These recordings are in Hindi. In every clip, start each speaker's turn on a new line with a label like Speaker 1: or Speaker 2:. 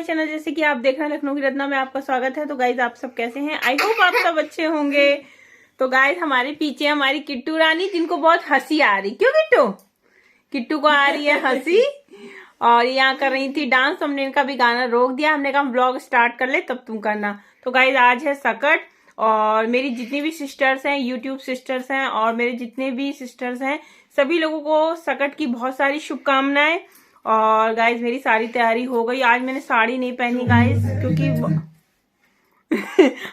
Speaker 1: चैनल। जैसे कि आप देख रहे हैं लखनऊ की रत्ना में आपका स्वागत है। तो गाइज आप सब कैसे हैं? आई होप आप सब अच्छे होंगे। तो गाइज हमारे पीछे हमारी किट्टू रानी, जिनको बहुत हंसी आ रही। क्यों किट्टू? किट्टू को आ रही है हंसी और यहाँ कर रही थी डांस। हमने इनका भी गाना रोक दिया। हमने कहा व्लॉग स्टार्ट कर ले तब तुम करना। तो गाइज आज है सकट और मेरी जितनी भी सिस्टर्स हैं, यूट्यूब सिस्टर्स हैं और मेरे जितने भी सिस्टर्स हैं, सभी लोगों को सकट की बहुत सारी शुभकामनाएं। और गाइज मेरी सारी तैयारी हो गई। आज मैंने साड़ी नहीं पहनी गाइज, क्योंकि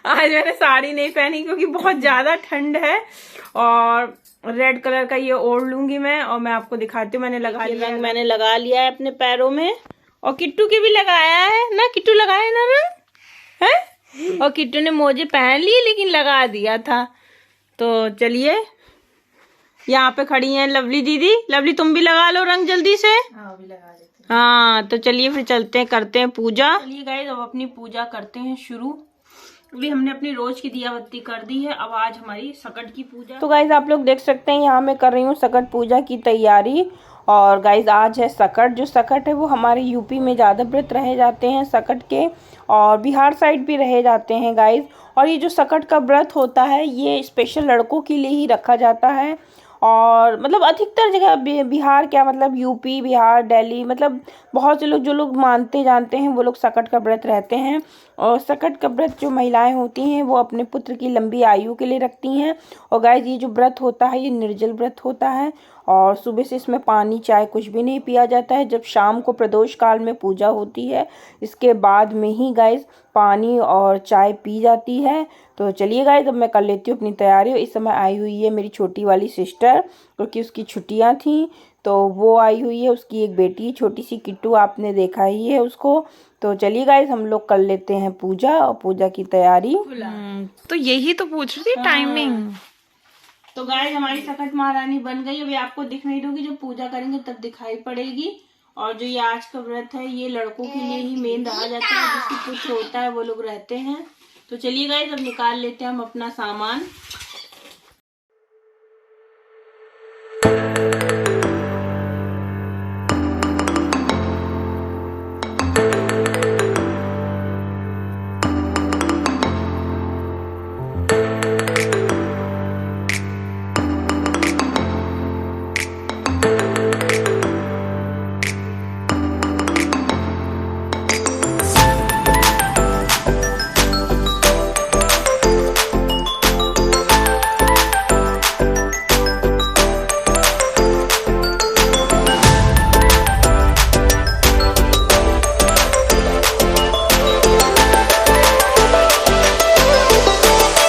Speaker 1: आज मैंने साड़ी नहीं पहनी क्योंकि बहुत ज्यादा ठंड है। और रेड कलर का ये ओढ़ लूंगी मैं और मैं आपको दिखाती हूँ। मैंने लगा लिया रंग, मैंने लगा लिया है अपने पैरों में और किट्टू के भी लगाया है ना। किट्टू लगाया ना रंग है और किट्टू ने मोजे पहन लिए लेकिन लगा दिया था। तो चलिए, यहाँ पे खड़ी हैं लवली दीदी। लवली तुम भी लगा लो रंग जल्दी से।
Speaker 2: हाँ, भी लगा देते हैं।
Speaker 1: हाँ तो चलिए फिर चलते हैं, करते हैं पूजा। चलिए गाइस अब अपनी पूजा करते हैं शुरू। अभी हमने अपनी रोज की दिया बत्ती कर दी है। अब आज हमारी सकट की पूजा। तो गाइस आप लोग देख सकते हैं यहाँ मैं कर रही हूँ सकट पूजा की तैयारी। और गाइस आज है सकट। जो सकट है वो हमारे यूपी में ज़्यादा व्रत रहे जाते हैं सकट के, और बिहार साइड भी रहे जाते हैं गाइस। और ये जो सकट का व्रत होता है ये स्पेशल लड़कों के लिए ही रखा जाता है। और मतलब अधिकतर जगह बिहार क्या मतलब यूपी, बिहार, दिल्ली, मतलब बहुत से लोग जो लोग मानते जानते हैं वो लोग सकट का व्रत रहते हैं। और सकट का व्रत जो महिलाएं होती हैं वो अपने पुत्र की लंबी आयु के लिए रखती हैं। और गाइस ये जो व्रत होता है ये निर्जल व्रत होता है और सुबह से इसमें पानी चाय कुछ भी नहीं पिया जाता है। जब शाम को प्रदोष काल में पूजा होती है इसके बाद में ही गाइस पानी और चाय पी जाती है। तो चलिए गाइस अब मैं कर लेती हूँ अपनी तैयारी। इस समय आई हुई है मेरी छोटी वाली सिस्टर, क्योंकि उसकी छुट्टियाँ थी तो वो आई हुई है। उसकी एक बेटी छोटी सी किट्टू, आपने देखा ही है उसको। तो चलिए गाइस हम लोग कर लेते हैं पूजा और पूजा की तैयारी।
Speaker 2: तो यही तो पूछ रही थी टाइमिंग।
Speaker 1: तो गाइस हमारी सकट महारानी बन गई। अभी आपको दिख नहीं होगी, जब पूजा करेंगे तब दिखाई पड़ेगी। और जो ये आज का व्रत है ये लड़कों के लिए ही मेन रहा जाता है। जिसकी पुत्र होता है वो लोग रहते हैं। तो चलिए गाइस अब निकाल लेते हैं हम अपना सामान।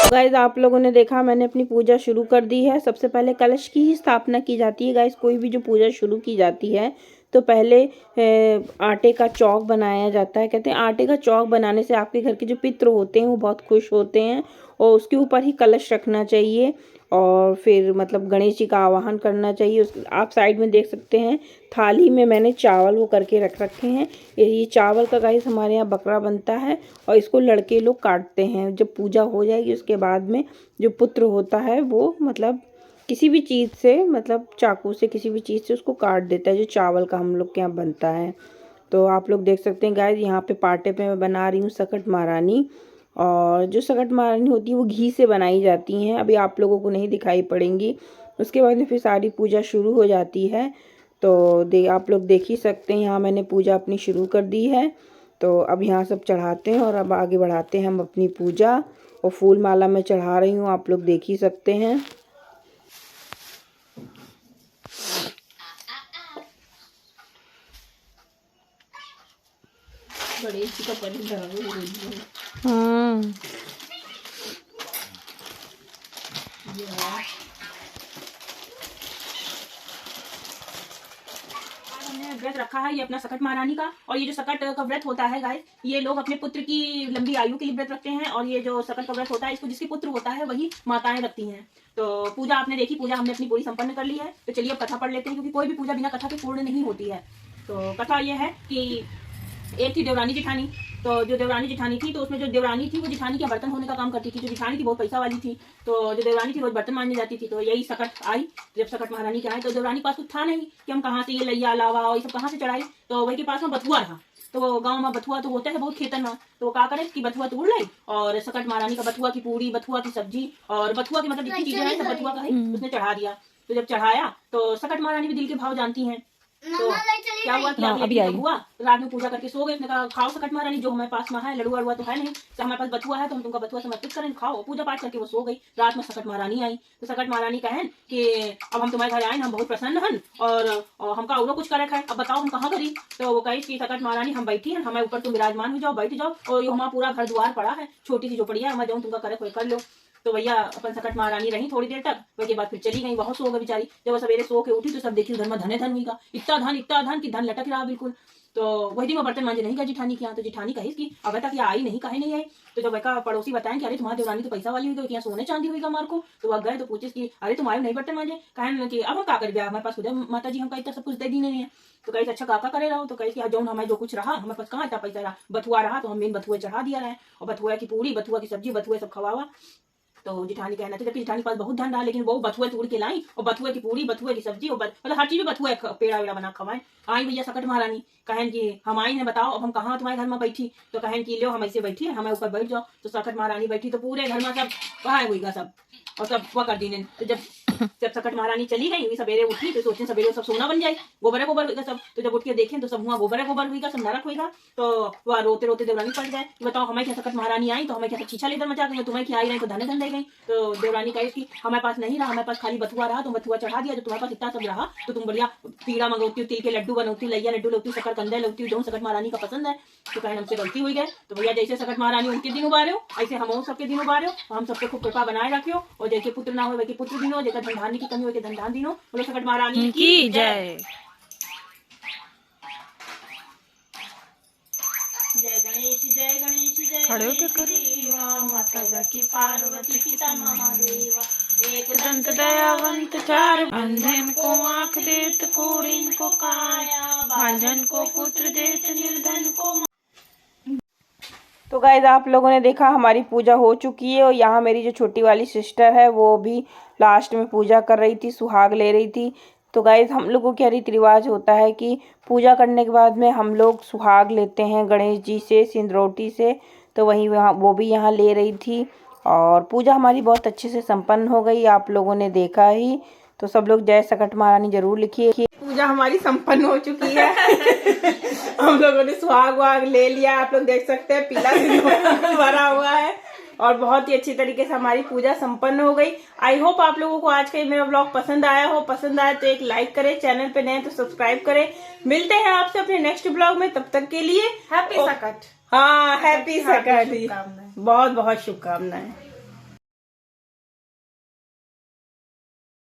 Speaker 1: गाइस आप लोगों ने देखा मैंने अपनी पूजा शुरू कर दी है। सबसे पहले कलश की ही स्थापना की जाती है गाइस। कोई भी जो पूजा शुरू की जाती है तो पहले आटे का चौक बनाया जाता है। कहते हैं आटे का चौक बनाने से आपके घर के जो पितृ होते हैं वो बहुत खुश होते हैं। और उसके ऊपर ही कलश रखना चाहिए और फिर मतलब गणेश जी का आवाहन करना चाहिए। आप साइड में देख सकते हैं थाली में मैंने चावल वो करके रख रखे हैं। ये चावल का गाइस हमारे यहाँ बकरा बनता है और इसको लड़के लोग काटते हैं। जब पूजा हो जाएगी उसके बाद में जो पुत्र होता है वो मतलब किसी भी चीज़ से, मतलब चाकू से किसी भी चीज़ से उसको काट देता है, जो चावल का हम लोग के यहाँ बनता है। तो आप लोग देख सकते हैं गाइस यहाँ पे पाटे पे मैं बना रही हूँ सकट महारानी। और जो सकट महारानी होती है वो घी से बनाई जाती हैं। अभी आप लोगों को नहीं दिखाई पड़ेंगी। उसके बाद में फिर सारी पूजा शुरू हो जाती है। तो आप लोग देख ही सकते हैं यहाँ मैंने पूजा अपनी शुरू कर दी है। तो अब यहाँ सब चढ़ाते हैं और अब आगे बढ़ाते हैं हम अपनी पूजा। और फूल माला मैं चढ़ा रही हूँ, आप लोग देख ही सकते हैं। बड़े का व्रत रखा है ये अपना सकट महारानी का। और ये जो सकट का व्रत होता है गाइस ये लोग अपने पुत्र की लंबी आयु के लिए व्रत रखते हैं। और ये जो सकट का व्रत होता है इसको जिसकी पुत्र होता है वही माताएं रखती हैं। तो पूजा आपने देखी, पूजा हमने अपनी पूरी संपन्न कर ली है। तो चलिए अब कथा पढ़ लेते हैं, क्योंकि कोई भी पूजा बिना कथा के पूर्ण नहीं होती है। तो कथा ये है कि एक थी देवरानी जेठानी। तो जो देवरानी जेठानी थी, तो उसमें जो देवरानी थी वो जेठानी के बर्तन धोने का काम करती थी। जो जेठानी थी बहुत पैसा वाली थी, तो जो देवरानी थी रोज बर्तन मांजने जाती थी। तो यही सकट आई, जब सकट महारानी के आए तो देवरानी के पास कुछ था नहीं कि हम कहाँ से ये लैया लावा और ये सब कहाँ से चढ़ाई। तो वही के पास में बथुआ रहा। तो गांव में बथुआ तो होता है बहुत खेतन में, तो क्या करे कि बथुआ तोड़ ले और सकट महारानी का बथुआ की पूरी, बथुआ की सब्जी और बथुआ की मतलब जितनी चीजें हैं सब बथुआ का ही उसने चढ़ा दिया। तो जब चढ़ाया तो सकट महारानी भी दिल के भाव जानती हैं। तो क्या हुआ कि अभी हुआ रात में पूजा करके सो गए। उसने कहा खाओ सकट महारानी, जो हमारे पास में है, लड़ुआ अड़ुआ तो है नहीं, तो हमारे पास बथुआ है तो हम तुमका बथुआ समर्पित करें, खाओ। पूजा पाठ करके वो सो गई। रात में सकट महारानी आई तो सकट महारानी कहें कि अब हम तुम्हारे घर आए, हम बहुत प्रसन्न हैं और हमका और कुछ करे खाए, अब बताओ हम कहाँ करी। तो वो कही कि सकट महारानी हम बैठी है, हमारे ऊपर तुम विराजमान हो जाओ, बैठ जाओ और ये हमारा पूरा घर द्वार पड़ा है, छोटी सी झोपड़िया, हमारे जाऊँ तुमका करे कर लो। तो भैया अपन सकट महारानी रही थोड़ी देर तक, उसके बाद फिर चली गई, बहुत सो गई बेचारी। जब वो सवेरे सो के उठी तो सब देखी घर में धने धन हुईगा, इतना धन कि धन लटक रहा बिल्कुल। तो वही दिन वो बर्तन मांझे नहीं गया जेठानी के यहाँ। तो जेठानी कही कि अगर तक यहाँ आई नहीं, कहे नहीं आई। तो जब वह पड़ोसी बताएं कि अरे तुम्हारी देवरानी तो पैसा वाली हुई, यहाँ सोने चांदी हुई हमारे को। तो वह गए तो पूछे कि अरे तुम आए नहीं बर्तन मांझे, कहें कि अब हम क्या कर गया, हमारे पास खुद माता जी हमका इतना सब कुछ दे दी नहीं है। तो कही अच्छा काका करे रहो। तो कही कि जो हमें जो कुछ रहा हमारे पास कहाँ इतना पैसा रहा, बथुआ रहा तो हम मेन बथुआ चढ़ा दिया रहे और बथुआ की पूरी, बथुआ की सब्जी, बथुआ सब खवावा। तो जेठानी कहना था, जबकि जेठानी के पास बहुत धन रहा, लेकिन वो बथुआ तोड़ के लाई और बथुआ की पूरी, बथुआ की सब्जी और मतलब हर चीज में बथुआ पेड़ा वेड़ा बना खवाए। आई भैया सकट महारानी, कहें कि हम आई हैं, बताओ अब हम कहाँ तुम्हारे घर में बैठी। तो कहें कि लो हम ऐसे बैठी है, हमें ऊपर बैठ जाओ। तो सकट महारानी बैठी तो पूरे घर में सब बहाए हुई सब और सब हुआ कर दी। तो जब सकट महारानी चली गई, सवेरे उठी तो सोचे सवेरे सब सोना बन जाए, गोबर हुईगा सब। तो जब उठ के देखें तो सब हुआ गोबर हुईगा, सब नरक हुईगा। तो वह रोते रोते देवरानी पड़ गए कि बताओ हमें क्या सकट महारानी आई तो हमें क्या छीछा लेकर मचा गई, तुम्हें क्या आई रही तो धने धन दे गई। तो देवरानी कही कि हमारे पास नहीं रहा, हमारे पास खाली बथुआ रहा, तुम बथुआ चढ़ा दिया। जो तुम्हारे पास इतना सब रहा तो तुम बढ़िया पीड़ा मंगौती, तिल के लड्डू बनौती, लैया लड्डू लौती, शक्कर कंदे लौती, जो सकट महारानी का पसंद है। तो कहें हमसे गलती हुई गए। तो भैया जैसे सकट महारानी उनके दिन उबारे हो, ऐसे हम सबके दिन उबारे हो, हम सबके खूब कृपा बनाए रखियो और जैसे पुत्र ना हो वैसे पुत्र दिनो, जैसे धन धान्य की कमी हो धन धान दिनो। बोलो सकट महारानी की जय। जय गणेश जय गणेश जय
Speaker 2: खड़े होके
Speaker 1: देवा, माता जाकी पार्वती पिता महादेवा, एक
Speaker 2: दंत दयावंत चार अंधन को आंख देत, कोढ़िन को काया, भांजन को पुत्र देत, निर्धन को।
Speaker 1: तो गाइस आप लोगों ने देखा हमारी पूजा हो चुकी है और यहाँ मेरी जो छोटी वाली सिस्टर है वो भी लास्ट में पूजा कर रही थी, सुहाग ले रही थी। तो गाइस हम लोगों के रीति रिवाज होता है कि पूजा करने के बाद में हम लोग सुहाग लेते हैं गणेश जी से, सिंदरौटी से। तो वही वहाँ वो भी यहाँ ले रही थी और पूजा हमारी बहुत अच्छे से संपन्न हो गई, आप लोगों ने देखा ही। तो सब लोग जय सकट महारानी जरूर लिखिए। पूजा हमारी संपन्न हो चुकी है हम लोगों ने सुहाग वाग ले लिया, आप लोग देख सकते हैं पीला भरा हुआ है और बहुत ही अच्छी तरीके से हमारी पूजा संपन्न हो गई। आई होप आप लोगों को आज का मेरा व्लॉग पसंद आया हो। पसंद आया तो एक लाइक करें, चैनल पे नए तो सब्सक्राइब करें। मिलते हैं आपसे अपने नेक्स्ट ब्लॉग में, तब तक के लिए
Speaker 2: हैप्पी सकट।
Speaker 1: हाँ हैप्पी सकट, बहुत बहुत शुभकामनाएं।